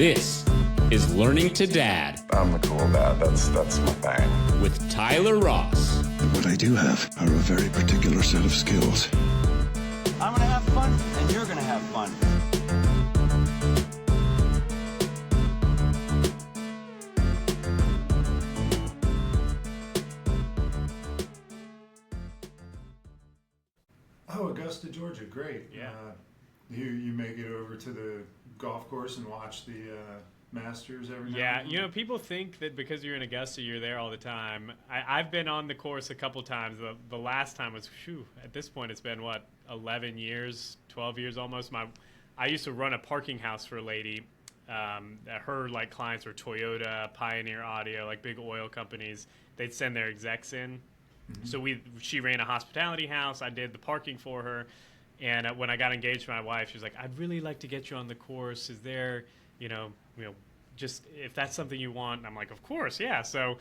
This is Learning to Dad. I'm the cool dad. That's my thing. With Tyler Ross. What I do have are a very particular set of skills. I'm gonna have fun, and you're gonna have fun. Oh, Augusta, Georgia, great. Yeah. You make it over to the golf course and watch the Masters every Yeah, night? people think that because you're in Augusta, you're there all the time. I've been on the course a couple times. The last time was, at this point, it's been, 11 years, 12 years almost. I used to run a parking house for a lady. Her, clients were Toyota, Pioneer Audio, big oil companies. They'd send their execs in. Mm-hmm. So she ran a hospitality house. I did the parking for her. And when I got engaged to my wife, she was like, I'd really like to get you on the course. Is there, just if that's something you want? And I'm like, of course, yeah. So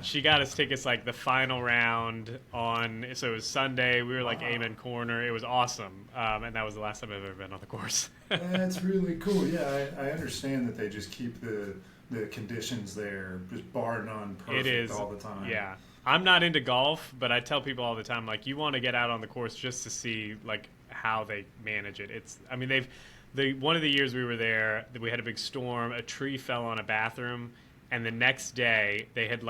she got us tickets the final round on, so it was Sunday. We were Amen Corner. It was awesome. And that was the last time I've ever been on the course. That's really cool. Yeah, I understand that they just keep the conditions there just bar none perfect all the time. Yeah. I'm not into golf, but I tell people all the time, you want to get out on the course just to see how they manage it. One of the years we were there, we had a big storm, a tree fell on a bathroom, and the next day they had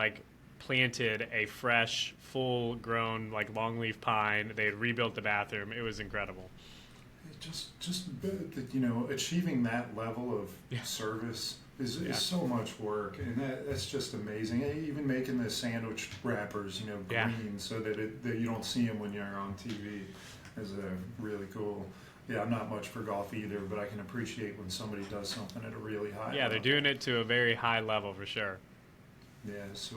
planted a fresh, full grown longleaf pine. They had rebuilt the bathroom. It was incredible. Just achieving that level of service is so much work, and that's just amazing. Even making the sandwich wrappers, green, so that you don't see them when you're on TV is really cool. Yeah, I'm not much for golf either, but I can appreciate when somebody does something at a really high level. Yeah, they're doing it to a very high level for sure. Yeah, so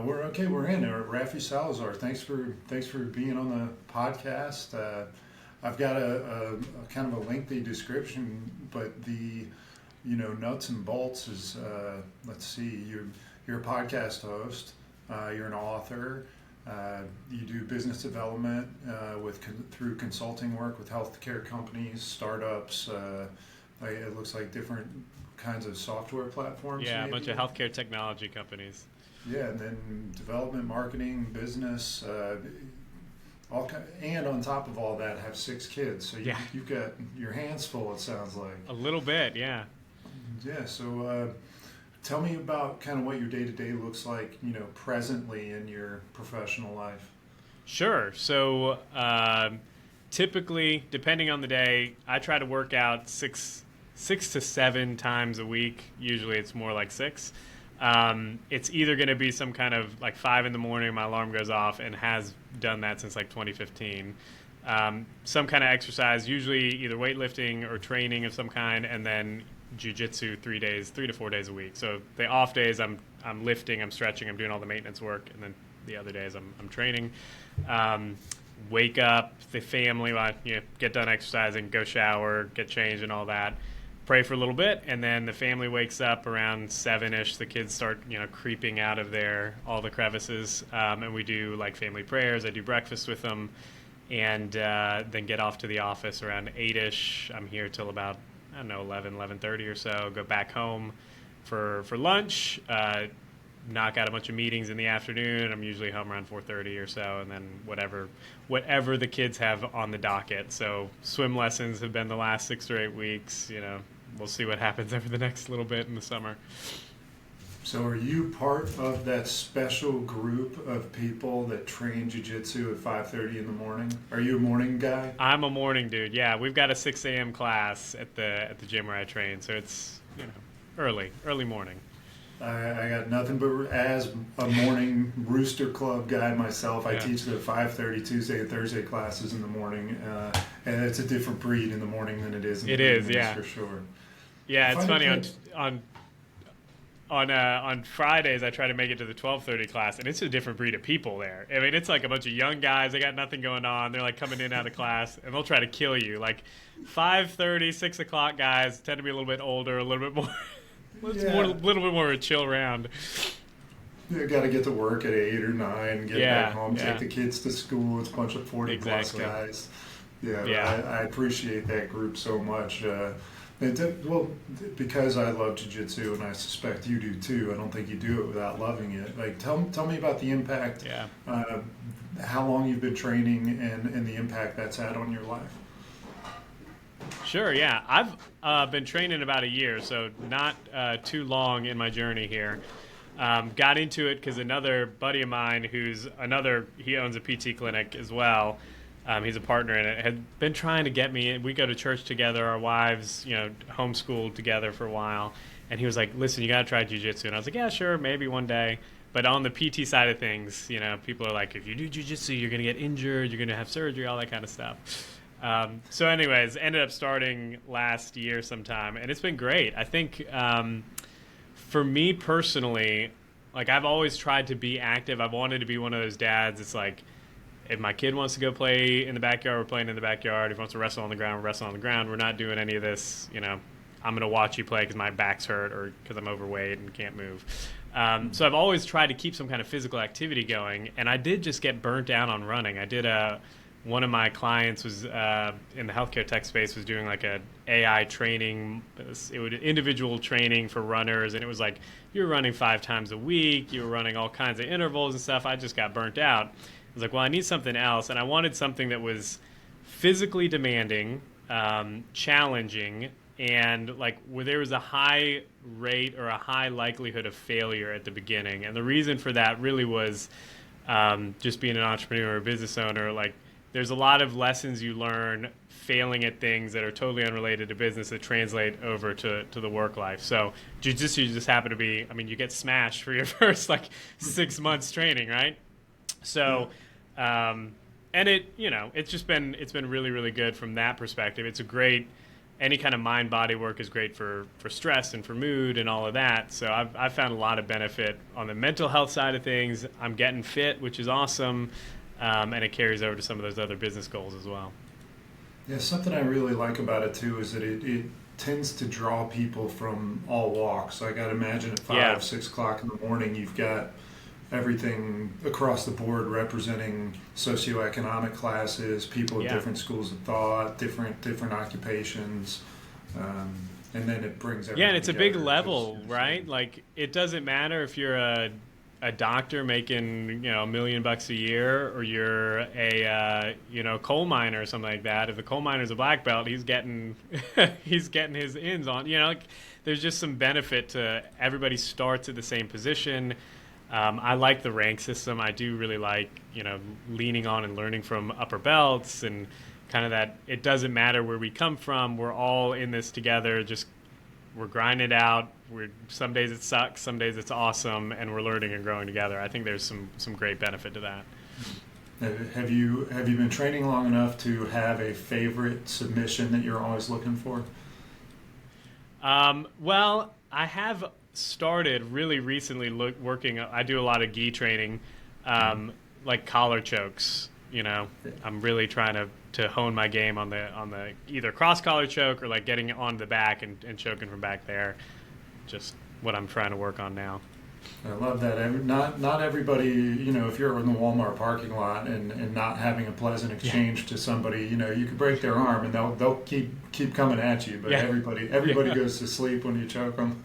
we're in there. Rafi Salazar, thanks for being on the podcast. I've got a kind of a lengthy description, but the nuts and bolts is, let's see, you're a podcast host, you're an author, you do business development through consulting work with healthcare companies, startups, it looks like different kinds of software platforms. Yeah, maybe. A bunch of healthcare technology companies. Yeah, and then development, marketing, business, and on top of all that, have 6 kids. So you've got your hands full, it sounds like. A little bit, yeah. Yeah, so tell me about kind of what your day-to-day looks like, presently in your professional life. Sure. So typically, depending on the day, I try to work out six to 7 times a week. Usually it's more like 6. It's either going to be some kind of 5 in the morning, my alarm goes off, and has done that since 2015. Some kind of exercise, usually either weightlifting or training of some kind, and then jiu-jitsu 3 to 4 days a week. So the off days I'm lifting, I'm stretching, I'm doing all the maintenance work, and then the other days I'm training. Wake up, the family, get done exercising, go shower, get changed and all that. Pray for a little bit, and then the family wakes up around 7-ish. The kids start, creeping out of all the crevices, and we do family prayers. I do breakfast with them, and then get off to the office around 8-ish. I'm here till about 11:30 or so. Go back home for lunch. Knock out a bunch of meetings in the afternoon. I'm usually home around 4:30 or so, and then whatever the kids have on the docket. So swim lessons have been the last 6 or 8 weeks. We'll see what happens over the next little bit in the summer. So are you part of that special group of people that train jiu-jitsu at 5:30 in the morning? Are you a morning guy? I'm a morning dude. Yeah, we've got a 6 a.m. class at the gym where I train, so it's early morning. I got nothing but, as a morning Rooster Club guy myself, I teach the 5:30 Tuesday and Thursday classes in the morning, and it's a different breed in the morning than it is in the evenings, for sure. Yeah, it's funny, on Fridays I try to make it to the 12:30 class, and it's a different breed of people there. I mean, it's a bunch of young guys, they got nothing going on, they're coming in and out of class, and they'll try to kill you. 5:30, 6 o'clock guys tend to be a little bit older, a little bit more... a little bit more of a chill round. You got to get to work at 8 or 9, get back home, take the kids to school. It's a bunch of 40-plus guys. I appreciate that group so much. Well, because I love jiu-jitsu and I suspect you do too. I don't think you do it without loving it. Like, tell me about the impact. Yeah. How long you've been training and the impact that's had on your life. Sure, yeah. I've been training about a year, so not too long in my journey here. Got into it because another buddy of mine he owns a PT clinic as well. He's a partner in it, had been trying to get me in. We go to church together, our wives, homeschooled together for a while. And he was like, listen, you got to try jiu-jitsu. And I was like, yeah, sure, maybe one day. But on the PT side of things, people are like, if you do jiu-jitsu, you're going to get injured, you're going to have surgery, all that kind of stuff. So anyways, ended up starting last year sometime, and it's been great. I think for me personally, like I've always tried to be active. I've wanted to be one of those dads. It's like, if my kid wants to go play in the backyard, we're playing in the backyard. If he wants to wrestle on the ground, we're wrestling on the ground. We're not doing any of this, I'm going to watch you play because my back's hurt or because I'm overweight and can't move. So I've always tried to keep some kind of physical activity going, and I did just get burnt out on running. I did one of my clients was in the healthcare tech space, was doing like a AI training. It was individual training for runners, and it was like you were running 5 times a week. You were running all kinds of intervals and stuff. I just got burnt out. I was like, well, I need something else, and I wanted something that was physically demanding, challenging, and like where there was a high rate or a high likelihood of failure at the beginning. And the reason for that really was just being an entrepreneur or a business owner. Like, there's a lot of lessons you learn failing at things that are totally unrelated to business that translate over to the work life. So jiu-jitsu just happened to be, you get smashed for your first 6 months training, right? So, and it's been really, really good from that perspective. It's a great, any kind of mind body work is great for stress and for mood and all of that. So I've found a lot of benefit on the mental health side of things. I'm getting fit, which is awesome. And it carries over to some of those other business goals as well. Yeah, something I really like about it too is that it tends to draw people from all walks. I got to imagine at 6 o'clock in the morning, you've got everything across the board representing socioeconomic classes, people of different schools of thought, different occupations, and then it brings everything and it's a big together. level, right? Like, it doesn't matter if you're a doctor making $1 million a year, or you're a coal miner or something like that. If the coal miner's a black belt, he's getting his ins on. There's just some benefit to everybody starts at the same position. I like the rank system. I do really like, leaning on and learning from upper belts, and kind of that it doesn't matter where we come from. We're all in this together. Just we're grinding it out. Some days it sucks, some days it's awesome, and we're learning and growing together. I think there's some great benefit to that. Have you been training long enough to have a favorite submission that you're always looking for? Well, I have started really recently working. I do a lot of gi training, like collar chokes. I'm really trying to hone my game on the either cross collar choke or like getting on the back and choking from back there. Just what I'm trying to work on now. I love that. Not everybody, if you're in the Walmart parking lot and not having a pleasant exchange to somebody, you could break their arm and they'll keep coming at you. But everybody goes to sleep when you choke them.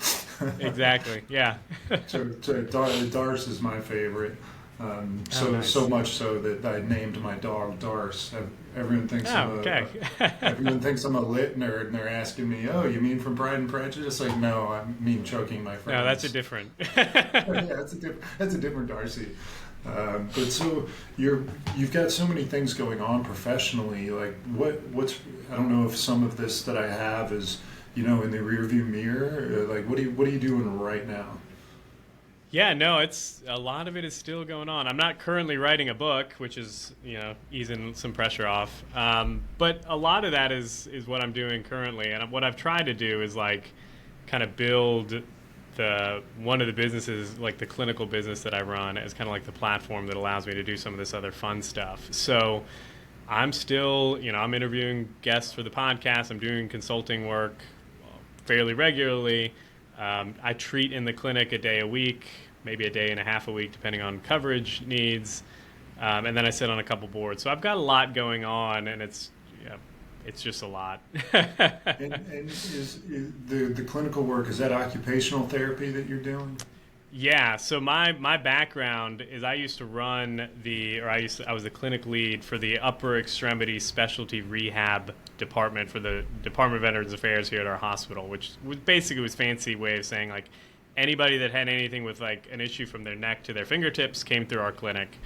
Exactly. Yeah. So Darce is my favorite. Nice. So much so that I named my dog Darce. Everyone thinks everyone thinks I'm a lit nerd, and they're asking me, "Oh, you mean from Pride and Prejudice?" Like, no, I mean choking my friends. No, that's a different. That's a different Darcy. But so you've got so many things going on professionally. Like, what's I don't know if some of this that I have is in the rearview mirror. Like, what are you doing right now? Yeah, no, it's a lot of it is still going on. I'm not currently writing a book, which is, easing some pressure off. But a lot of that is what I'm doing currently. And what I've tried to do is like kind of build one of the businesses, like the clinical business that I run, as kind of like the platform that allows me to do some of this other fun stuff. So I'm still, I'm interviewing guests for the podcast. I'm doing consulting work fairly regularly. I treat in the clinic a day a week, maybe a day and a half a week, depending on coverage needs. And then I sit on a couple boards. So I've got a lot going on, and it's it's just a lot. And is the clinical work, is that occupational therapy that you're doing? Yeah, so my background is I was the clinic lead for the upper extremity specialty rehab department for the Department of Veterans Affairs here at our hospital, which was fancy way of saying like anybody that had anything with like an issue from their neck to their fingertips came through our clinic.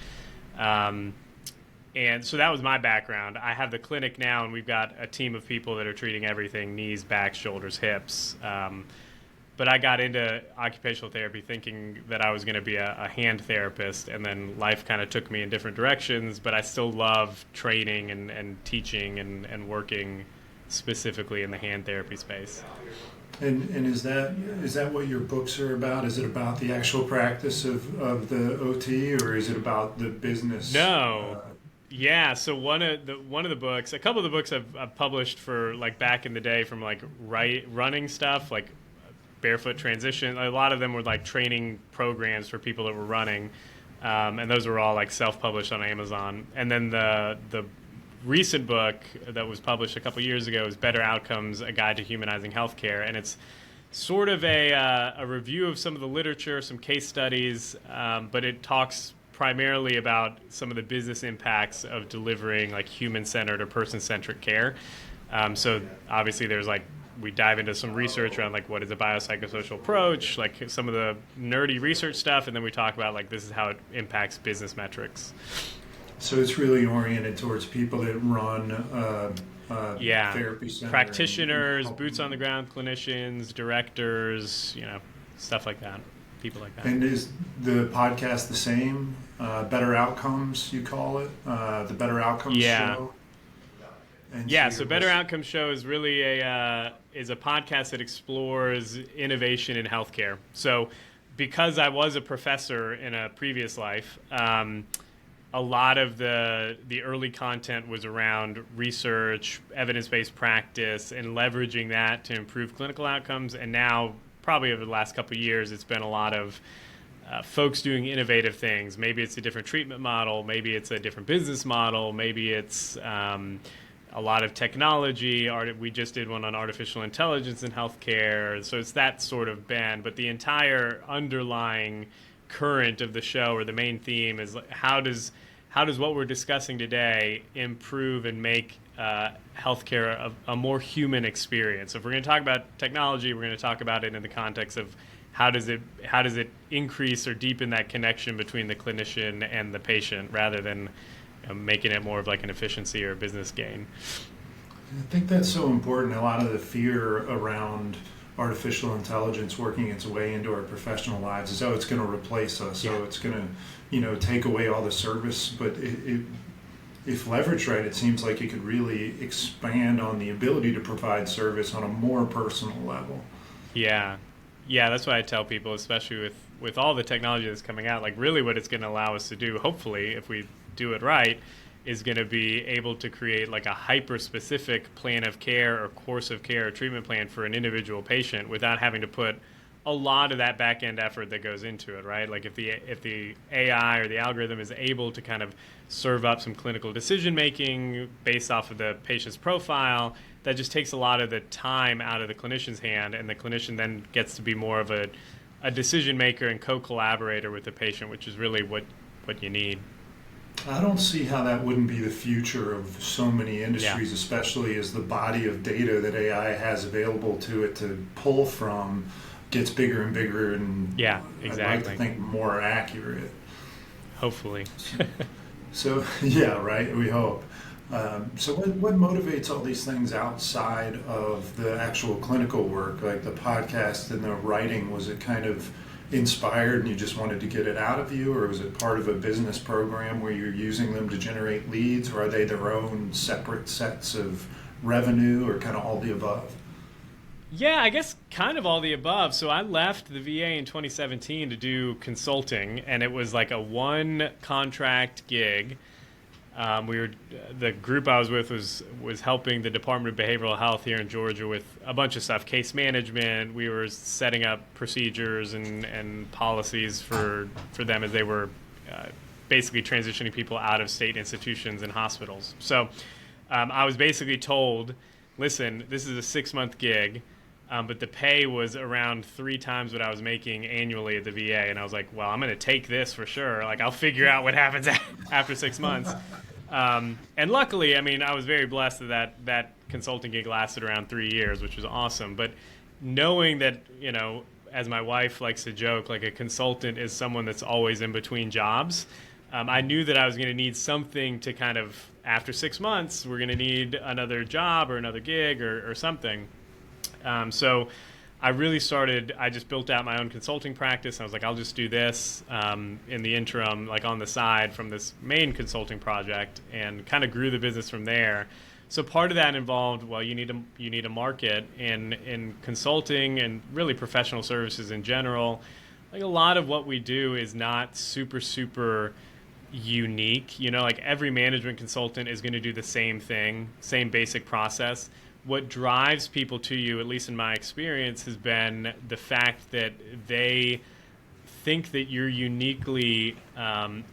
And so that was my background. I have the clinic now, and we've got a team of people that are treating everything: knees, backs, shoulders, hips. But I got into occupational therapy thinking that I was going to be a hand therapist, and then life kind of took me in different directions. But I still love training and teaching and working specifically in the hand therapy space. And is that what your books are about? Is it about the actual practice of the OT, or is it about the business? No. Yeah, so one of the books, a couple of the books I've published for like back in the day from like running stuff, like barefoot transition. A lot of them were like training programs for people that were running, and those were all like self-published on Amazon. And then the recent book that was published a couple years ago is Better Outcomes: A Guide to Humanizing Healthcare, and it's sort of a review of some of the literature, some case studies, but it talks primarily about some of the business impacts of delivering like human-centered or person-centric care. So obviously there's like, we dive into some research around like what is a biopsychosocial approach, like some of the nerdy research stuff, and then we talk about like this is how it impacts business metrics. So it's really oriented towards people that run therapy center, practitioners, boots on the ground clinicians, directors, stuff like that, people like that. And is the podcast the same? Better Outcomes, you call it? The Better Outcomes Show? And so Better Outcomes Show is really a podcast that explores innovation in healthcare. So because I was a professor in a previous life, a lot of the early content was around research, evidence-based practice, and leveraging that to improve clinical outcomes. And now, probably over the last couple of years, it's been a lot of folks doing innovative things. Maybe it's a different treatment model, maybe it's a different business model, maybe it's a lot of technology. We just did one on artificial intelligence in healthcare, so it's that sort of bend. But the entire underlying current of the show, or the main theme, is how does what we're discussing today improve and make healthcare a more human experience? So if we're going to talk about technology, we're going to talk about it in the context of how does it increase or deepen that connection between the clinician and the patient, rather than making it more of like an efficiency or a business gain. I think that's so important. A lot of the fear around artificial intelligence working its way into our professional lives is, it's going to replace us. So it's going to, take away all the service. But if leveraged right, it seems like it could really expand on the ability to provide service on a more personal level. Yeah, that's what I tell people, especially with all the technology that's coming out. Like really what it's going to allow us to do, hopefully, if we do it right, is going to be able to create like a hyper-specific plan of care or course of care or treatment plan for an individual patient without having to put a lot of that back-end effort that goes into it, right? Like if the AI or the algorithm is able to kind of serve up some clinical decision-making based off of the patient's profile, that just takes a lot of the time out of the clinician's hand, and the clinician then gets to be more of a decision-maker and co-collaborator with the patient, which is really what you need. I don't see how that wouldn't be the future of so many industries, especially as the body of data that AI has available to it to pull from gets bigger and bigger, and I'd like to think more accurate. Hopefully. So right, we hope. So what motivates all these things outside of the actual clinical work, like the podcast and the writing? Was it kind of inspired and you just wanted to get it out of you, or was it part of a business program where you're using them to generate leads, or are they their own separate sets of revenue, or kind of all the above? Yeah, I guess kind of all the above. So I left the VA in 2017 to do consulting, and it was like a one contract gig. The group I was with was helping the Department of Behavioral Health here in Georgia with a bunch of stuff, case management. We were setting up procedures and policies for them as they were basically transitioning people out of state institutions and hospitals. So I was basically told, listen, this is a 6-month gig, but the pay was around 3 times what I was making annually at the VA. And I was like, well, I'm going to take this for sure. Like, I'll figure out what happens after 6 months. And luckily, I mean, I was very blessed that consulting gig lasted around 3 years, which was awesome. But knowing that, you know, as my wife likes to joke, like a consultant is someone that's always in between jobs. I knew that I was going to need something to kind of, after 6 months, we're going to need another job or another gig or something. So I really I just built out my own consulting practice. I was like, I'll just do this in the interim, like on the side from this main consulting project, and kind of grew the business from there. So part of that involved, well, you need a market in consulting and really professional services in general. Like a lot of what we do is not super unique. You know, like every management consultant is going to do the same thing, same basic process. What drives people to you, at least in my experience, has been the fact that they think that you're uniquely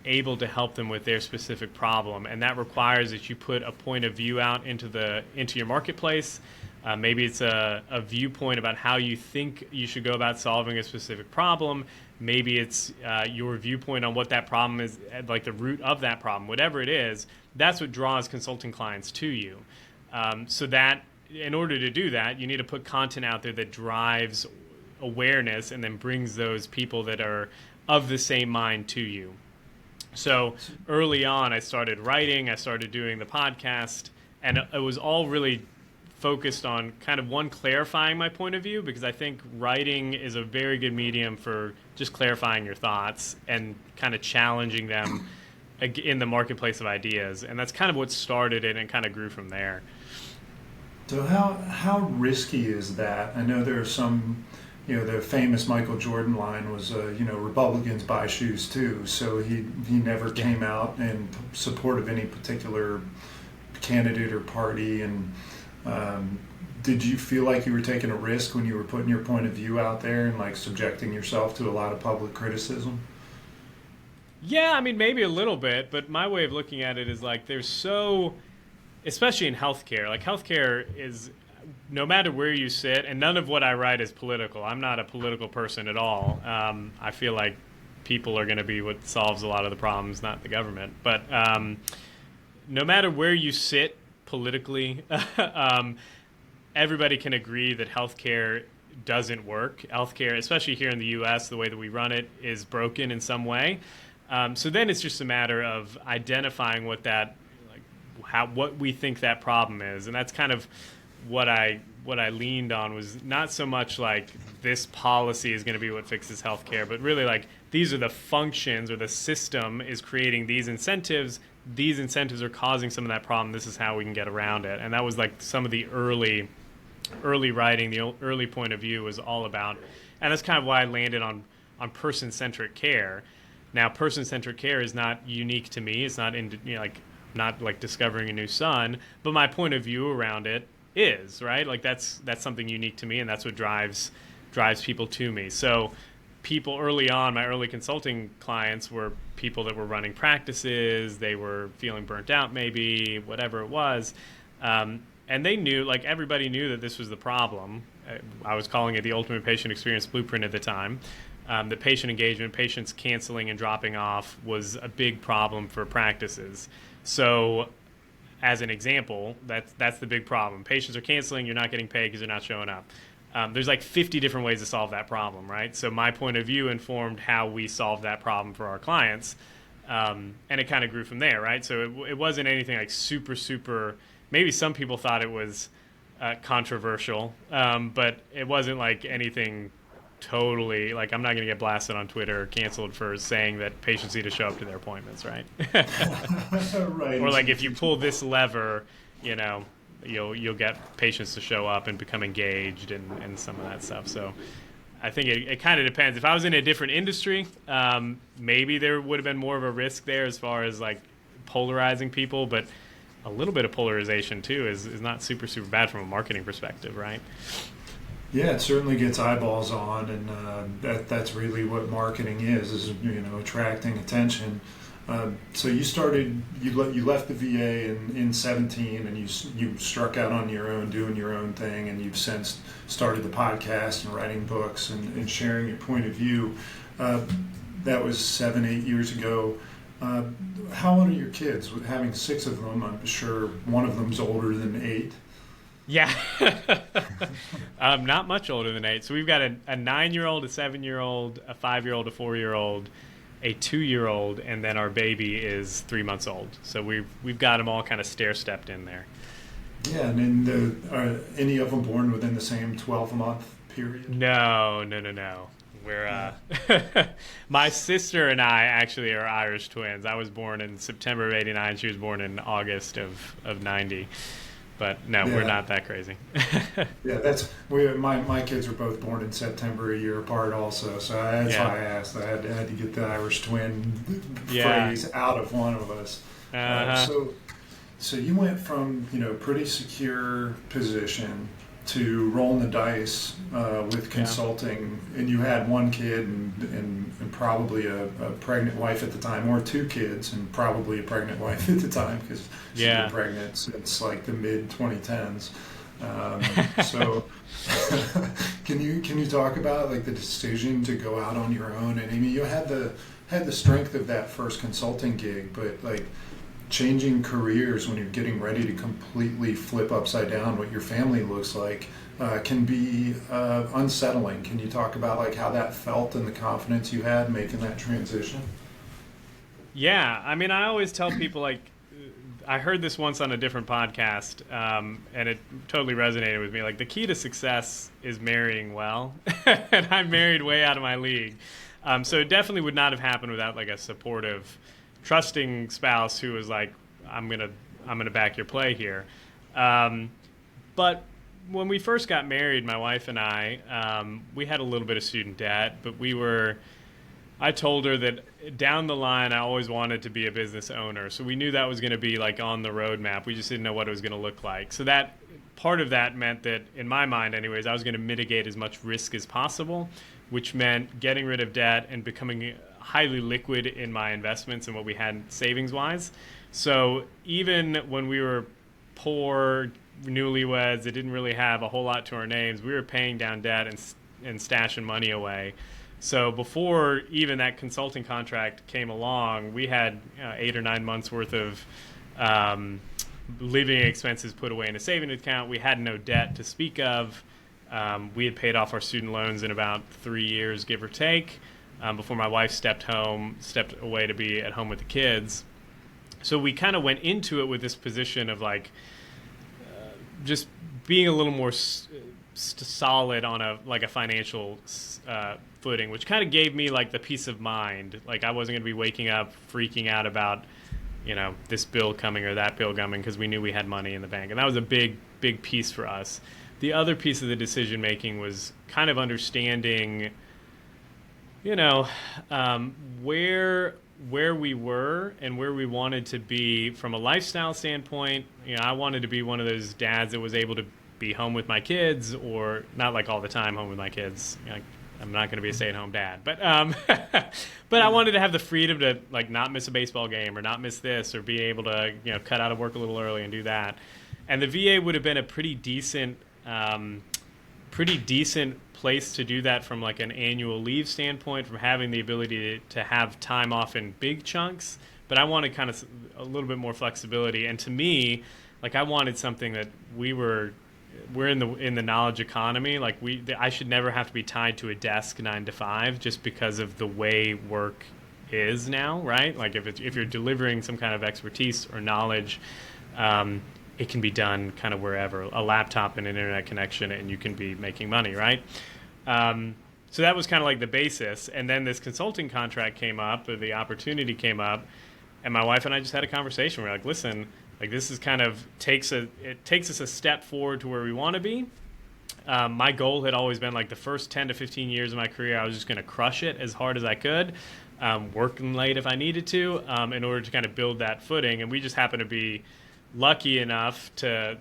able to help them with their specific problem, and that requires that you put a point of view out into your marketplace. Maybe it's a viewpoint about how you think you should go about solving a specific problem. Maybe it's your viewpoint on what that problem is, like the root of that problem. Whatever it is, that's what draws consulting clients to you. So that in order to do that, you need to put content out there that drives awareness and then brings those people that are of the same mind to you. So early on, I started writing, I started doing the podcast, and it was all really focused on kind of clarifying my point of view, because I think writing is a very good medium for just clarifying your thoughts and kind of challenging them in the marketplace of ideas. And that's kind of what started it and kind of grew from there. So how risky is that? I know there are some, you know, the famous Michael Jordan line was, you know, Republicans buy shoes too. So he never came out in support of any particular candidate or party. And did you feel like you were taking a risk when you were putting your point of view out there and like subjecting yourself to a lot of public criticism? Yeah, I mean, maybe a little bit, but my way of looking at it is like especially in healthcare, like healthcare is, no matter where you sit, and none of what I write is political. I'm not a political person at all. I feel like people are going to be what solves a lot of the problems, not the government. But no matter where you sit politically, everybody can agree that healthcare doesn't work. Healthcare, especially here in the U.S., the way that we run it is broken in some way. So then it's just a matter of identifying what we think that problem is, and that's kind of what I leaned on, was not so much like this policy is going to be what fixes healthcare, but really like these are the functions, or the system is creating these incentives. These incentives are causing some of that problem. This is how we can get around it. And that was like some of the early writing, the early point of view was all about, and that's kind of why I landed on person-centric care. Now, person-centric care is not unique to me. It's not not like discovering a new sun, but my point of view around it is, right? Like that's something unique to me, and that's what drives people to me. So people early on, my early consulting clients were people that were running practices, they were feeling burnt out maybe, whatever it was. And they knew, like everybody knew that this was the problem. I was calling it the ultimate patient experience blueprint at the time. The patient engagement, patients canceling and dropping off was a big problem for practices. So as an example, that's the big problem. Patients are canceling, you're not getting paid because they're not showing up. There's like 50 different ways to solve that problem, right? So my point of view informed how we solved that problem for our clients. And it kind of grew from there, right? So it wasn't anything like super, maybe some people thought it was controversial, but it wasn't like anything totally, like I'm not going to get blasted on Twitter or canceled for saying that patients need to show up to their appointments, right? Right. Or like if you pull this lever, you know, you'll get patients to show up and become engaged and some of that stuff. So I think it kind of depends. If I was in a different industry, maybe there would have been more of a risk there as far as like polarizing people, but a little bit of polarization too is not super bad from a marketing perspective, right? Yeah, it certainly gets eyeballs on, and that's really what marketing is, you know, attracting attention. So you left the VA in 17, and you struck out on your own, doing your own thing, and you've since started the podcast and writing books and sharing your point of view. That was 7-8 years ago. How old are your kids? With having 6 of them, I'm sure one of them's older than 8. Yeah. Not much older than 8. So we've got a 9-year-old, a 7-year-old, a 5-year-old, a 4-year-old, a 2-year-old, and then our baby is 3 months old. So we've got them all kind of stair-stepped in there. Yeah, and are any of them born within the same 12-month period? No. We're my sister and I actually are Irish twins. I was born in September of '89. She was born in August of '90. But no, we're not that crazy. Yeah, my kids were both born in September, a year apart also. So that's why I asked. I had to get the Irish twin phrase out of one of us. So you went from pretty secure position to rolling the dice with consulting, and you had 1 kid and probably a pregnant wife at the time, or 2 kids and probably a pregnant wife at the time, because she's been pregnant since like the mid 2010s. So can you talk about like the decision to go out on your own? And I mean, you had the strength of that first consulting gig, but like changing careers when you're getting ready to completely flip upside down what your family looks like can be unsettling. Can you talk about like how that felt and the confidence you had making that transition? Yeah, I mean, I always tell people, like, I heard this once on a different podcast, and it totally resonated with me. Like, the key to success is marrying well, and I married way out of my league. So it definitely would not have happened without like a supportive, trusting spouse who was like, I'm gonna back your play here. But when we first got married, my wife and I, we had a little bit of student debt, but I told her that down the line I always wanted to be a business owner. So we knew that was going to be like on the roadmap. We just didn't know what it was going to look like. So that part of that meant that, in my mind anyways, I was going to mitigate as much risk as possible, which meant getting rid of debt and becoming highly liquid in my investments and what we had savings-wise. So even when we were poor, newlyweds that didn't really have a whole lot to our names, we were paying down debt and stashing money away. So before even that consulting contract came along, we had 8 or 9 months worth of living expenses put away in a savings account. We had no debt to speak of. We had paid off our student loans in about 3 years, give or take, before my wife stepped away to be at home with the kids. So we kind of went into it with this position of like just being a little more solid on a financial footing, which kind of gave me like the peace of mind. Like I wasn't going to be waking up freaking out about this bill coming or that bill coming, because we knew we had money in the bank, and that was a big piece for us. The other piece of the decision making was kind of understanding where we were and where we wanted to be from a lifestyle standpoint. I wanted to be one of those dads that was able to be home with my kids, or not like all the time home with my kids. I'm not going to be a stay-at-home dad, but but I wanted to have the freedom to like not miss a baseball game or not miss this, or be able to cut out of work a little early and do that. And the VA would have been a pretty decent place to do that from like an annual leave standpoint, from having the ability to have time off in big chunks. But I wanted kind of a little bit more flexibility, and to me, like I wanted something that we're in the knowledge economy. Like I should never have to be tied to a desk 9 to 5 just because of the way work is now, right? Like if you're delivering some kind of expertise or knowledge, it can be done kind of wherever, a laptop and an internet connection, and you can be making money, right? So that was kind of like the basis. And then this consulting contract came up, or the opportunity came up, and my wife and I just had a conversation. We're like, listen, like this is kind of takes us a step forward to where we want to be. My goal had always been like the first 10 to 15 years of my career, I was just going to crush it as hard as I could, working late if I needed to, in order to kind of build that footing. And we just happened to be lucky enough to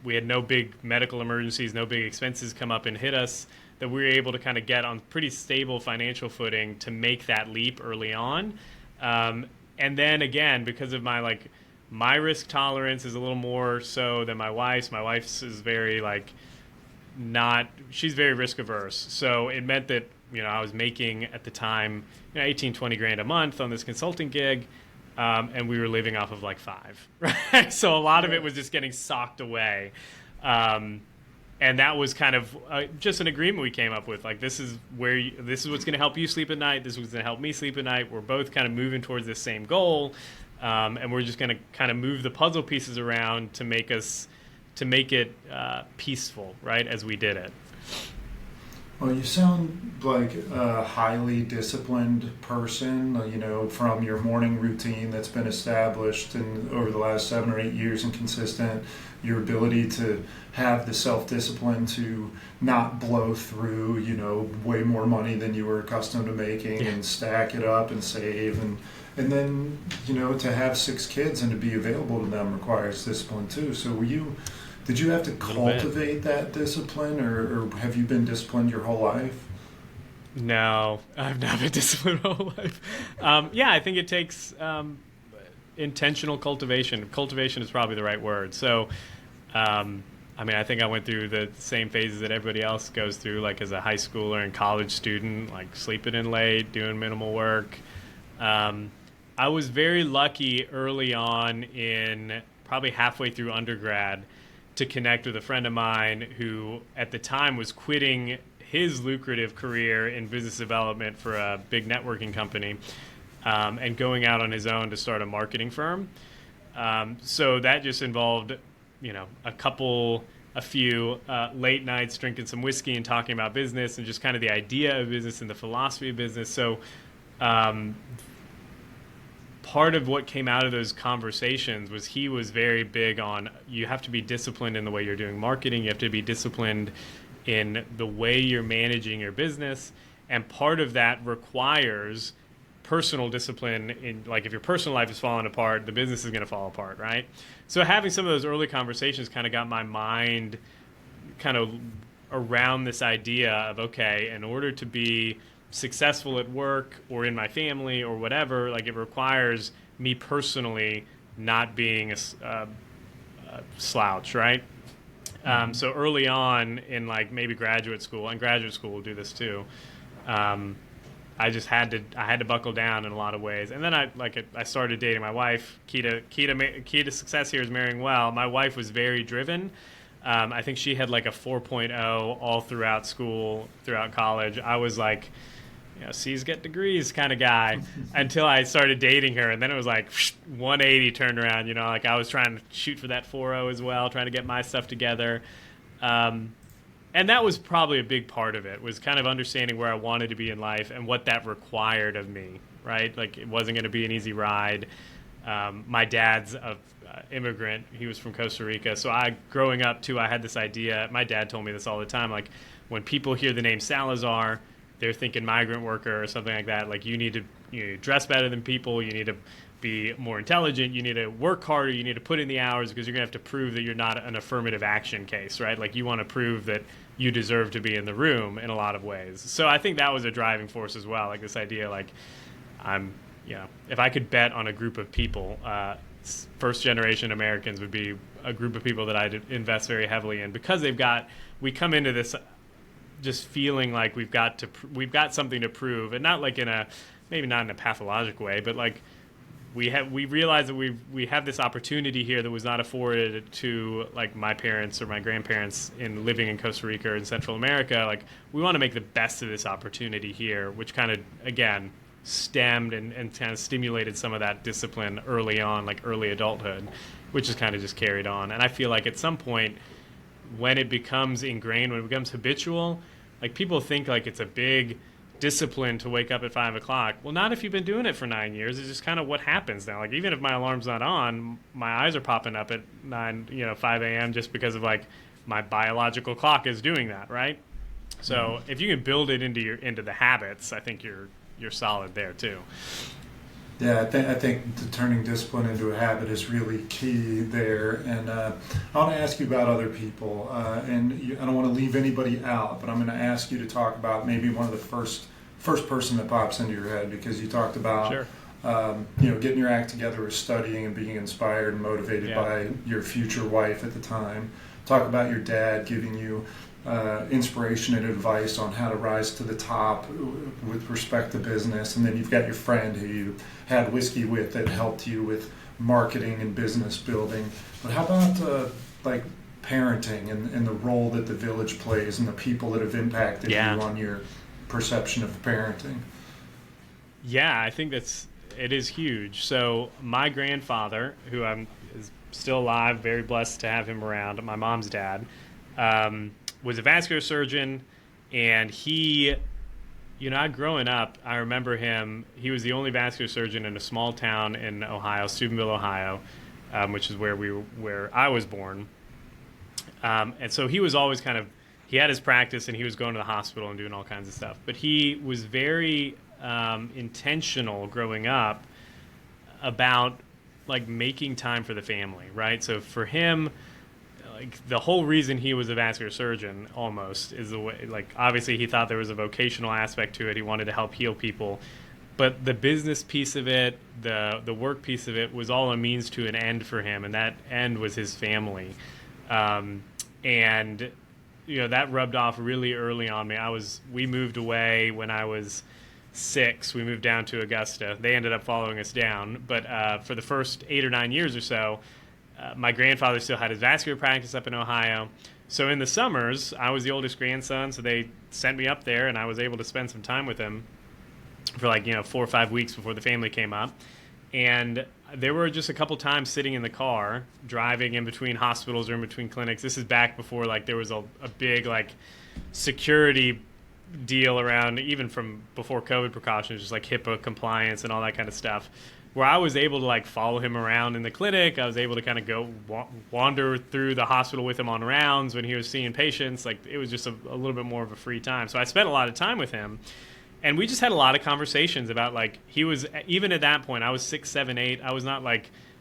we had no big medical emergencies, no big expenses come up and hit us, that we were able to kind of get on pretty stable financial footing to make that leap early on. And then again, because of my risk tolerance is a little more so than my wife's. My wife's is very she's very risk averse. So it meant that, I was making at the time, 18, 20 grand a month on this consulting gig. And we were living off of like 5, right? So a lot of it was just getting socked away. And that was kind of just an agreement we came up with. Like, this is what's going to help you sleep at night. This is what's going to help me sleep at night. We're both kind of moving towards this same goal. And we're just going to kind of move the puzzle pieces around to make it peaceful, right, as we did it. Well, you sound like a highly disciplined person, from your morning routine that's been established and over the last 7 or 8 years and consistent, your ability to have the self-discipline to not blow through, way more money than you were accustomed to making and stack it up and save. And then, to have 6 kids and to be available to them requires discipline too. So did you have to cultivate that discipline, or have you been disciplined your whole life? No, I've not been disciplined my whole life. I think it takes intentional cultivation. Cultivation is probably the right word. So, I think I went through the same phases that everybody else goes through, like as a high schooler and college student, like sleeping in late, doing minimal work. I was very lucky early on in probably halfway through undergrad to connect with a friend of mine who at the time was quitting his lucrative career in business development for a big networking company and going out on his own to start a marketing firm. So that just involved, a few late nights drinking some whiskey and talking about business and just kind of the idea of business and the philosophy of business. So part of what came out of those conversations was he was very big on, you have to be disciplined in the way you're doing marketing. You have to be disciplined in the way you're managing your business. And part of that requires personal discipline in, like, if your personal life is falling apart, the business is going to fall apart, right? So having some of those early conversations kind of got my mind kind of around this idea of, okay, in order to be successful at work or in my family or whatever, like, it requires me personally not being a slouch, right? So early on in, like, maybe graduate school, and graduate school will do this too, I just had to buckle down in a lot of ways. And then I started dating my wife. Key to success here is marrying well. My wife was very driven. I think she had like a 4.0 all throughout school, throughout college. I was like, C's get degrees kind of guy until I started dating her. And then it was like 180 turned around, like I was trying to shoot for that 4.0 as well, trying to get my stuff together. And that was probably a big part of it, was kind of understanding where I wanted to be in life and what that required of me, right? Like, it wasn't going to be an easy ride. My dad's an immigrant. He was from Costa Rica. So growing up too, I had this idea. My dad told me this all the time. Like, when people hear the name Salazar, they're thinking migrant worker or something like that. Like, you need to dress better than people. You need to be more intelligent. You need to work harder. You need to put in the hours, because you're going to have to prove that you're not an affirmative action case, right? Like, you want to prove that you deserve to be in the room in a lot of ways. So I think that was a driving force as well. Like, this idea, like, if I could bet on a group of people, first generation Americans would be a group of people that I'd invest very heavily in, because we come into this just feeling like we've got something to prove, and not like maybe not in a pathological way, but like we realize that we have this opportunity here that was not afforded to, like, my parents or my grandparents in living in Costa Rica or in Central America. Like, we want to make the best of this opportunity here, which kind of, again, stemmed and kind of stimulated some of that discipline early on, like early adulthood, which is kind of just carried on. And I feel like at some point, when it becomes ingrained, when it becomes habitual, like, people think like it's a big discipline to wake up at 5 o'clock. Well, not if you've been doing it for 9 years. It's just kind of what happens now. Like, even if my alarm's not on, my eyes are popping up at 5 a.m. just because of, like, my biological clock is doing that, right? So if you can build it into the habits, I think you're solid there too. Yeah, I think turning discipline into a habit is really key there. And I want to ask you about other people. And I don't want to leave anybody out, but I'm going to ask you to talk about maybe one of the first person that pops into your head, because you talked about Sure. getting your act together with studying and being inspired and motivated by your future wife at the time. Talk about your dad giving you inspiration and advice on how to rise to the top with respect to business. And then you've got your friend who you had whiskey with that helped you with marketing and business building. But how about like parenting and the role that the village plays and the people that have impacted you on your perception of parenting? Yeah, I think it is huge. So my grandfather, who is still alive, very blessed to have him around, my mom's dad, was a vascular surgeon, and he, growing up, I remember him. He was the only vascular surgeon in a small town in Ohio, Steubenville, Ohio, which is where I was born. And so he was always he had his practice, and he was going to the hospital and doing all kinds of stuff. But he was very intentional growing up about like making time for the family, right? So for him, like the whole reason he was a vascular surgeon almost is the way, like obviously he thought there was a vocational aspect to it. He wanted to help heal people, but the business piece of it, the work piece of it was all a means to an end for him, and that end was his family. And that rubbed off really early on me. We moved away when I was 6. We moved down to Augusta. They ended up following us down, but for the first 8 or 9 years or so, my grandfather still had his vascular practice up in Ohio. So in the summers, I was the oldest grandson, so they sent me up there, and I was able to spend some time with him for 4 or 5 weeks before the family came up. And there were just a couple times sitting in the car, driving in between hospitals or in between clinics. This is back before there was a big security deal around, even from before COVID precautions, just HIPAA compliance and all that kind of stuff, where I was able to follow him around in the clinic. I was able to kind of go wander through the hospital with him on rounds when he was seeing patients. It was just a little bit more of a free time. So I spent a lot of time with him, and we just had a lot of conversations about he was, even at that point, I was 6, 7, 8. I was not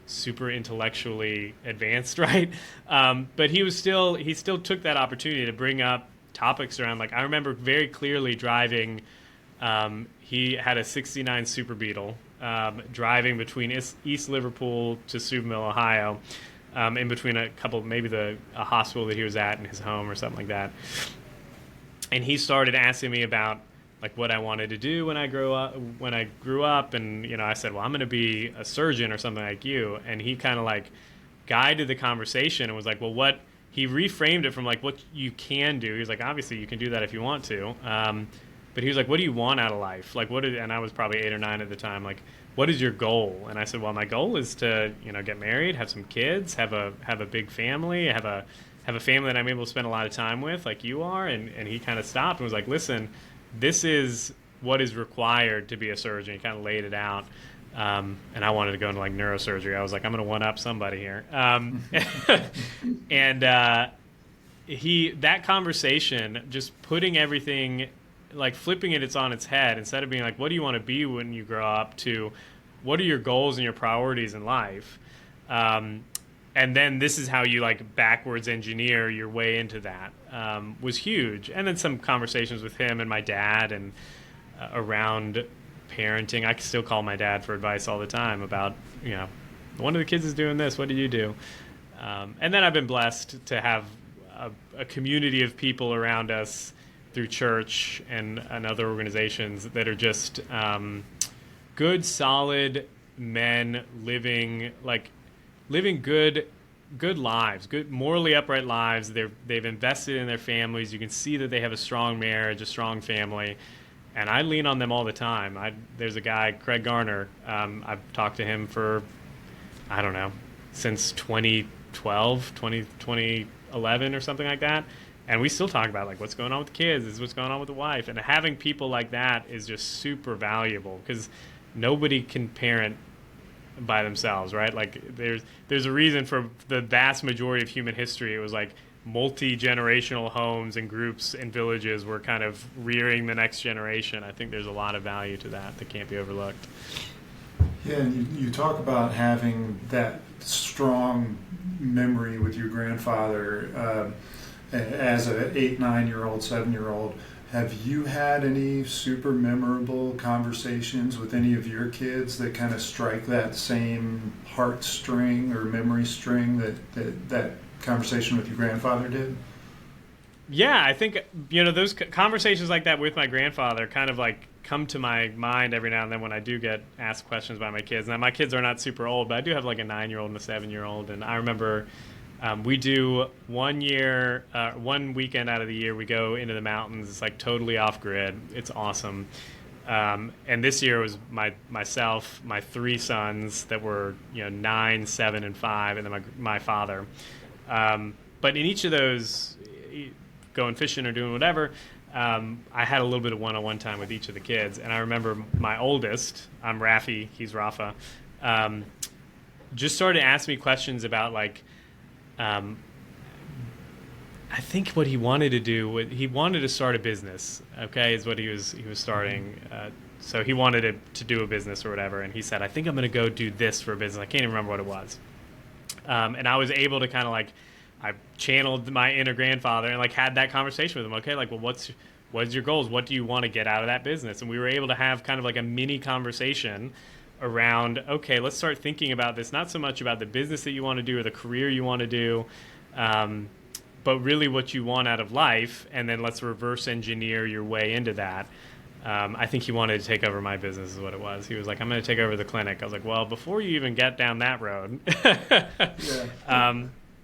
super intellectually advanced, right? But he still took that opportunity to bring up topics around, I remember very clearly driving, he had a 69 Super Beetle, driving between East Liverpool to Steubenville, Ohio, in between a couple, maybe a hospital that he was at and his home or something like that. And he started asking me about what I wanted to do when I grew up, and I said, well, I'm going to be a surgeon or something like you. And he kind of guided the conversation and was like, well, what he reframed it from what you can do. He was like, obviously you can do that if you want to. But he was like, what do you want out of life? And I was probably 8 or 9 at the time. What is your goal? And I said, well, my goal is to, get married, have some kids, have a big family, have a family that I'm able to spend a lot of time with, like you are. And he kind of stopped and was like, listen, this is what is required to be a surgeon. He kind of laid it out. And I wanted to go into neurosurgery. I was like, I'm going to one up somebody here. And that conversation, just putting everything, flipping it's on its head, instead of being what do you want to be when you grow up, to what are your goals and your priorities in life? And then this is how you backwards engineer your way into that, was huge. And then some conversations with him and my dad and around parenting. I still call my dad for advice all the time about, one of the kids is doing this, what do you do? And then I've been blessed to have a community of people around us through church and other organizations that are just good, solid men living good lives, good, morally upright lives. They've invested in their families. You can see that they have a strong marriage, a strong family. And I lean on them all the time. There's a guy, Craig Garner. I've talked to him for, I don't know, since 2011 or something like that. And we still talk about what's going on with the kids, is what's going on with the wife. And having people like that is just super valuable, because nobody can parent by themselves, right? There's a reason for the vast majority of human history. It was multi-generational homes and groups and villages were kind of rearing the next generation. I think there's a lot of value to that can't be overlooked. Yeah, and you talk about having that strong memory with your grandfather as an 8, 9-year-old, 7-year-old. Have you had any super memorable conversations with any of your kids that kind of strike that same heartstring or memory string that conversation with your grandfather did? Yeah, I think, those conversations like that with my grandfather kind of like come to my mind every now and then when I do get asked questions by my kids. Now, my kids are not super old, but I do have like a 9-year-old and a 7-year-old. And I remember we do one weekend out of the year, we go into the mountains. It's like totally off grid. It's awesome. And this year was myself, my 3 sons that were 9, 7, and 5, and then my father. But in each of those, going fishing or doing whatever, I had a little bit of one-on-one time with each of the kids. And I remember my oldest, I'm Rafi, he's Rafa, just started asking me questions about like, I think what he wanted to do, he wanted to start a business, okay, is what he was starting. So he wanted to do a business or whatever, and he said, I think I'm going to go do this for a business. I can't even remember what it was. And I was able to kind of like, I channeled my inner grandfather and like had that conversation with him. Okay, like, well, what's your goals? What do you want to get out of that business? And we were able to have kind of like a mini conversation around, okay, let's start thinking about this, not so much about the business that you want to do or the career you want to do, but really what you want out of life, and then let's reverse engineer your way into that. I think he wanted to take over my business is what it was. He was like, I'm going to take over the clinic. I was like, well, before you even get down that road.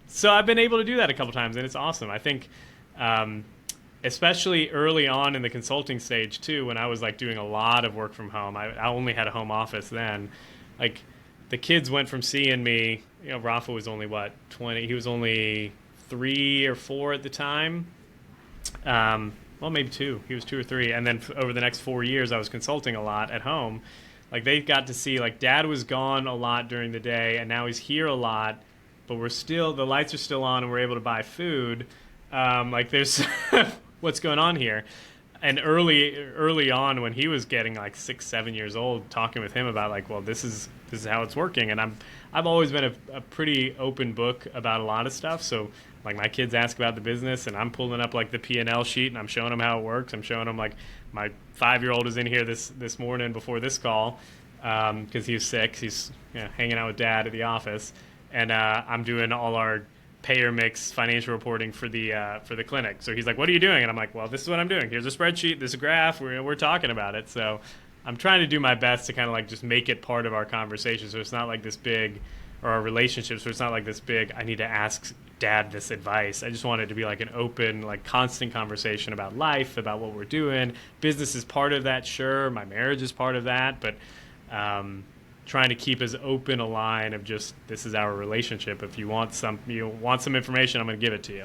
So I've been able to do that a couple times, and it's awesome. I think especially early on in the consulting stage too, when I was like doing a lot of work from home. I only had a home office then. Like the kids went from seeing me, Rafa was only 20, he was only 3 or 4 at the time. Well, maybe 2. He was 2 or 3. And then over the next 4 years, I was consulting a lot at home. Like they got to see, like Dad was gone a lot during the day, and now he's here a lot, but the lights are still on, and we're able to buy food. Like there's what's going on here. And early on, when he was getting like 6, 7 years old, talking with him about like, well, this is how it's working. And I've always been a pretty open book about a lot of stuff. So like my kids ask about the business, and I'm pulling up like the P&L sheet, and I'm showing them how it works. I'm showing them, like, my 5-year-old was in here this morning before this call because he was sick. He's hanging out with Dad at the office, and I'm doing all our payer mix financial reporting for the clinic. So he's like, what are you doing? And I'm like, well, this is what I'm doing. Here's a spreadsheet. This is a graph. We're talking about it. So I'm trying to do my best to kind of like just make it part of our conversation. So it's not like this big, or our relationship. So it's not like this big, I need to ask Dad this advice. I just want it to be like an open, like constant conversation about life, about what we're doing. Business is part of that. Sure. My marriage is part of that. But, trying to keep as open a line of just, this is our relationship. If you want some information, I'm going to give it to you.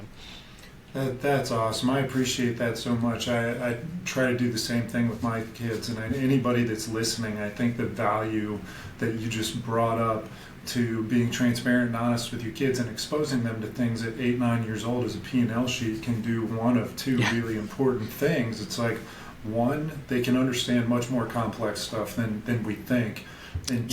That's awesome. I appreciate that so much. I try to do the same thing with my kids, and anybody that's listening, I think the value that you just brought up to being transparent and honest with your kids and exposing them to things at 8, 9 years old as a P&L sheet can do one of two really important things. It's like, one, they can understand much more complex stuff than we think. And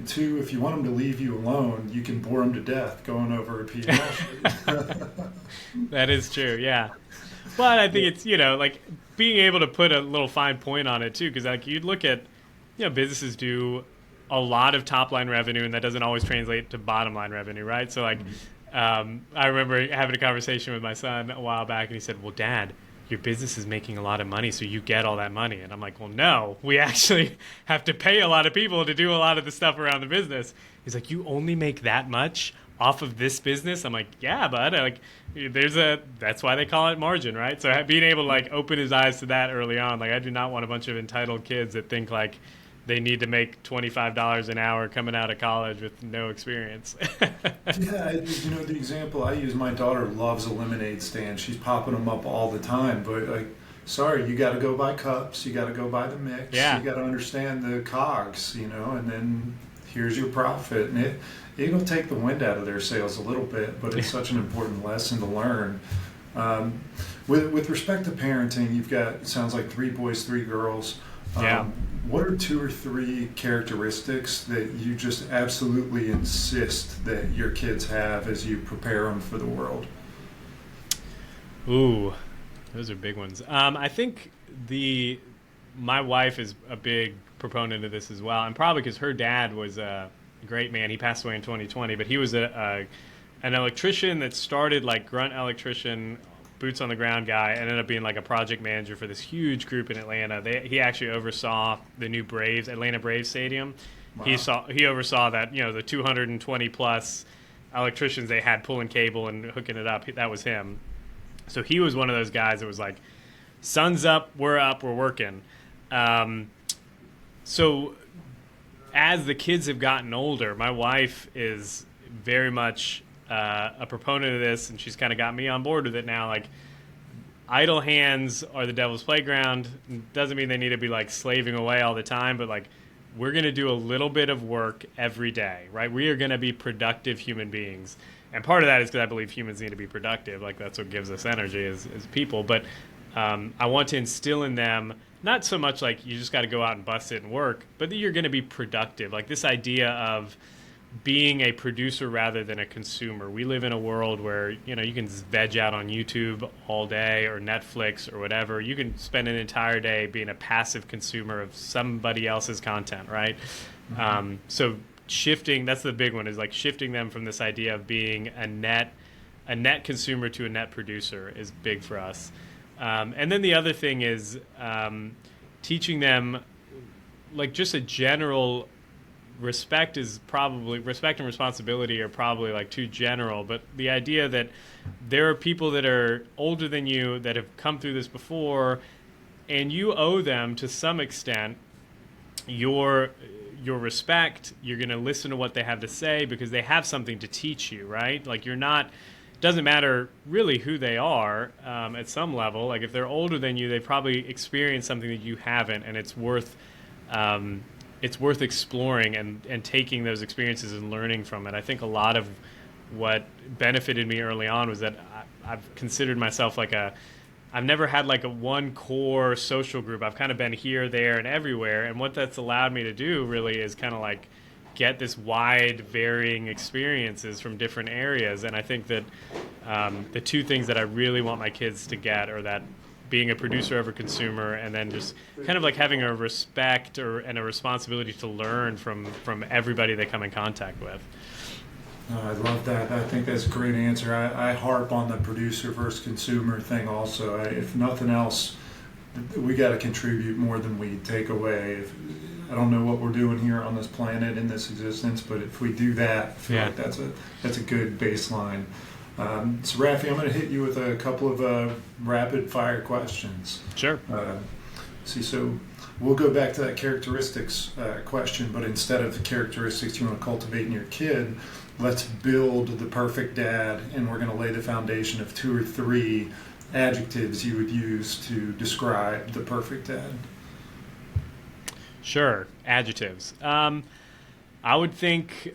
two, if you want them to leave you alone, you can bore them to death going over a P&L sheet. That is true, yeah. But I think it's, like being able to put a little fine point on it too, because like you'd look at, businesses do a lot of top line revenue, and that doesn't always translate to bottom line revenue, right? So like, I remember having a conversation with my son a while back, and he said, well, Dad, your business is making a lot of money, so you get all that money. And I'm like, well, no, we actually have to pay a lot of people to do a lot of the stuff around the business. He's like, you only make that much off of this business? I'm like, yeah, bud. That's why they call it margin, right? So being able to like open his eyes to that early on, like I do not want a bunch of entitled kids that think like they need to make $25 an hour coming out of college with no experience. Yeah, the example I use, my daughter loves a lemonade stand. She's popping them up all the time, but like, sorry, you got to go buy cups, you got to go buy the mix, you got to understand the cogs, and then here's your profit. And it'll take the wind out of their sails a little bit, but it's such an important lesson to learn. With respect to parenting, you've got, it sounds like 3 boys, 3 girls. What are 2 or 3 characteristics that you just absolutely insist that your kids have as you prepare them for the world? Ooh, Those are big ones. I think my wife is a big proponent of this as well, and probably because her dad was a great man. He passed away in 2020, but he was an electrician that started like grunt electrician, boots on the ground guy, and ended up being like a project manager for this huge group in Atlanta. He actually oversaw the new Atlanta Braves stadium. Wow. He oversaw that, the 220 plus electricians they had pulling cable and hooking it up. That was him. So he was one of those guys that was like, sun's up, we're working. So as the kids have gotten older, my wife is very much a proponent of this, and she's kind of got me on board with it now. Like, idle hands are the devil's playground. Doesn't mean they need to be like slaving away all the time, but like, we're going to do a little bit of work every day, right? We are going to be productive human beings. And part of that is because I believe humans need to be productive. Like, that's what gives us energy as people. But I want to instill in them, not so much like you just got to go out and bust it and work, but that you're going to be productive. Like this idea of being a producer rather than a consumer. We live in a world where, you can veg out on YouTube all day or Netflix or whatever. You can spend an entire day being a passive consumer of somebody else's content, right? Mm-hmm. So shifting, that's the big one, is like shifting them from this idea of being a net consumer to a net producer is big for us. And then the other thing is teaching them like just a general respect and responsibility are probably like too general, but the idea that there are people that are older than you that have come through this before, and you owe them to some extent your respect. You're going to listen to what they have to say because they have something to teach you, right? Like doesn't matter really who they are at some level. Like if they're older than you, they've probably experienced something that you haven't, and it's worth exploring and taking those experiences and learning from it. I think a lot of what benefited me early on was that I've considered myself I've never had like a one core social group. I've kind of been here, there, and everywhere. And what that's allowed me to do really is kind of like get this wide varying experiences from different areas. And I think that the two things that I really want my kids to get are that being a producer over consumer, and then just kind of like having a respect and a responsibility to learn from everybody they come in contact with. I love that. I think that's a great answer. I harp on the producer versus consumer thing also. If nothing else, we got to contribute more than we take away. I don't know what we're doing here on this planet in this existence, but if we do that, I feel like that's a good baseline. So Rafi, I'm going to hit you with a couple of rapid fire questions. Sure. So we'll go back to that characteristics question, but instead of the characteristics you want to cultivate in your kid, let's build the perfect dad, and we're going to lay the foundation of 2 or 3 adjectives you would use to describe the perfect dad. Sure. Adjectives. I would think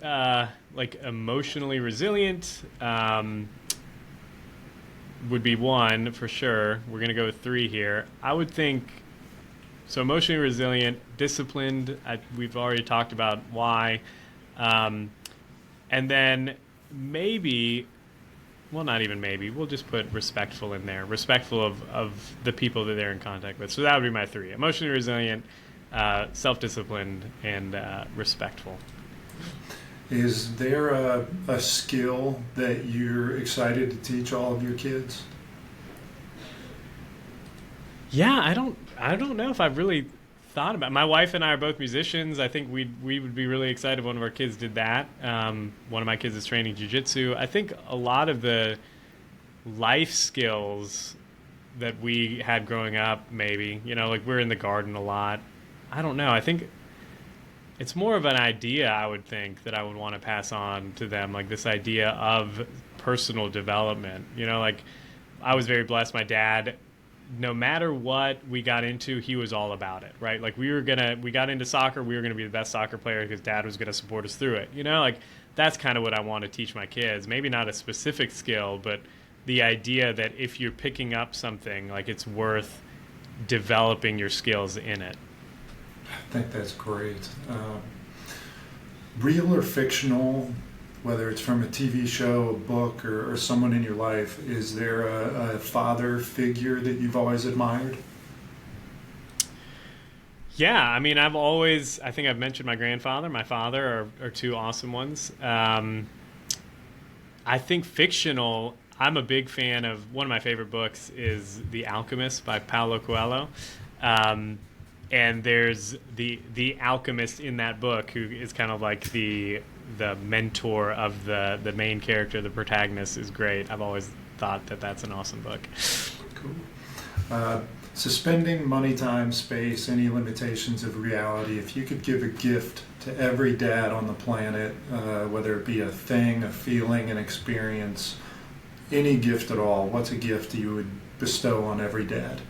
like emotionally resilient would be one for sure. We're going to go with 3 here. I would think, so emotionally resilient, disciplined. We've already talked about why. And then maybe, well, not even maybe, we'll just put respectful in there. Respectful of the people that they're in contact with. So that would be my 3. Emotionally resilient, self-disciplined, and respectful. Is there a skill that you're excited to teach all of your kids? Yeah, I don't know if I've really thought about it. My wife and I are both musicians. I think we would be really excited if one of our kids did that. One of my kids is training jiu-jitsu. I think a lot of the life skills that we had growing up, maybe, like we're in the garden a lot. I don't know. I think it's more of an idea, I would think, that I would want to pass on to them, like this idea of personal development. Like I was very blessed. My dad, no matter what we got into, he was all about it, right? Like we got into soccer, we were going to be the best soccer player because dad was going to support us through it. Like that's kind of what I want to teach my kids. Maybe not a specific skill, but the idea that if you're picking up something, like it's worth developing your skills in it. I think that's great. Real or fictional whether it's from a TV show, a book, or someone in your life, is there a father figure that you've always admired? Yeah, I mean, I think I've mentioned my grandfather, my father are two awesome ones. I think fictional, I'm a big fan of, one of my favorite books is The Alchemist by Paulo Coelho. And there's the alchemist in that book who is kind of like the mentor of the main character, the protagonist, is great. I've always thought that that's an awesome book. Cool. Suspending money, time, space, any limitations of reality, if you could give a gift to every dad on the planet, whether it be a thing, a feeling, an experience, any gift at all, what's a gift you would bestow on every dad?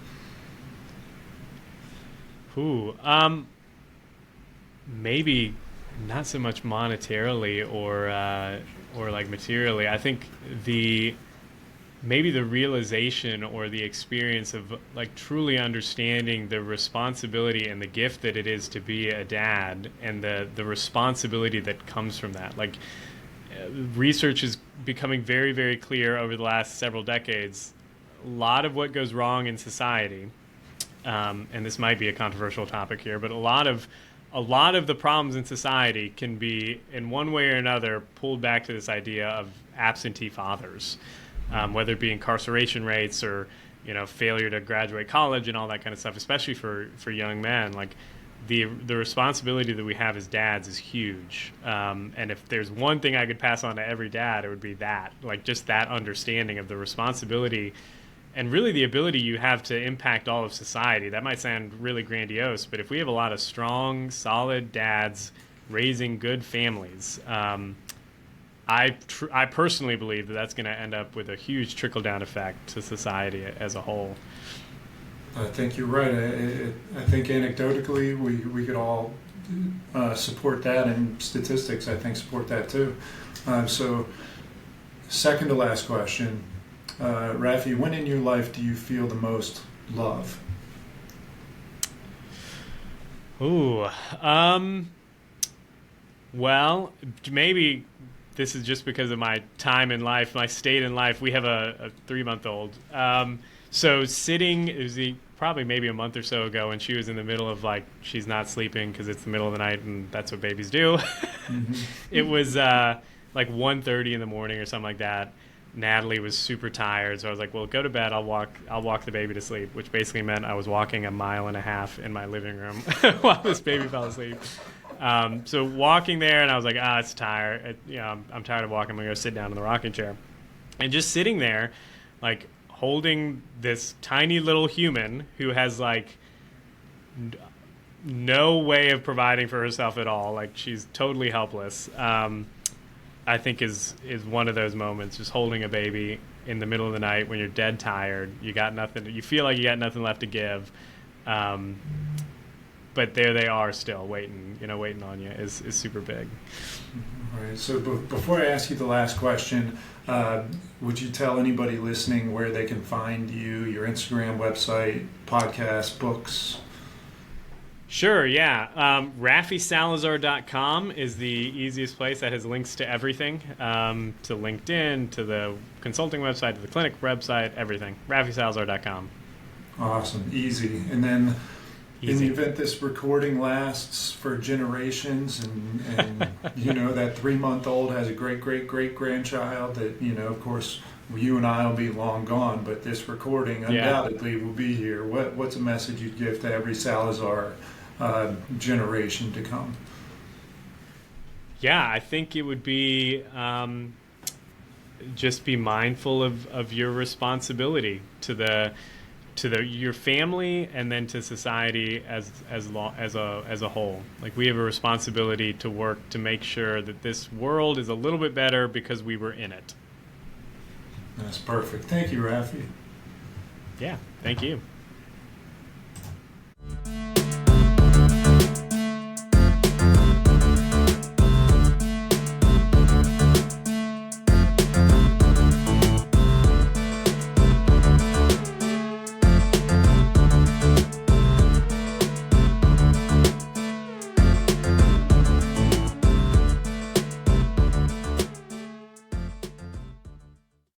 Maybe not so much monetarily or like materially. I think maybe the realization or the experience of like truly understanding the responsibility and the gift that it is to be a dad, and the responsibility that comes from that. Like research is becoming very, very clear over the last several decades. A lot of what goes wrong in society, and this might be a controversial topic here, but a lot of the problems in society can be, in one way or another, pulled back to this idea of absentee fathers, whether it be incarceration rates or failure to graduate college and all that kind of stuff. Especially for young men, like the responsibility that we have as dads is huge. And if there's one thing I could pass on to every dad, it would be that, like just that understanding of the responsibility. And really the ability you have to impact all of society. That might sound really grandiose, but if we have a lot of strong, solid dads raising good families, I personally believe that that's going to end up with a huge trickle-down effect to society as a whole. I think you're right. I think anecdotally we could all support that, and statistics I think support that too. So second to last question. Rafi, when in your life do you feel the most love? Well, maybe this is just because of my time in life, my state in life. We have a 3-month-old. So sitting, it was probably maybe a month or so ago, and she was in the middle of she's not sleeping because it's the middle of the night and that's what babies do. Mm-hmm. It was 1:30 in the morning or something like that. Natalie was super tired, so I was like, well, go to bed. I'll walk the baby to sleep, which basically meant I was walking 1.5 miles in my living room while this baby fell asleep. So walking there, and I was like, it's tired. I'm tired of walking. I'm going to go sit down in the rocking chair. And just sitting there, holding this tiny little human who has, no way of providing for herself at all. She's totally helpless. I think is one of those moments, just holding a baby in the middle of the night when you're dead tired. You got nothing. You feel like you got nothing left to give, but there they are still waiting. Waiting on you is super big. All right. So before I ask you the last question, would you tell anybody listening where they can find you, your Instagram, website, podcast, books? Sure, yeah. RafiSalazar.com is the easiest place. That has links to everything, to LinkedIn, to the consulting website, to the clinic website, everything. RafiSalazar.com. Awesome, easy. And then in the event this recording lasts for generations and that 3-month-old has a great-great-great-grandchild that, of course, you and I will be long gone, but this recording undoubtedly will be here. What's a message you'd give to every Salazar generation to come? Yeah, I think it would be just be mindful of your responsibility to your family and then to society as a whole. We have a responsibility to work to make sure that this world is a little bit better because we were in it. That's perfect. Thank you, Rafi. Yeah, thank you.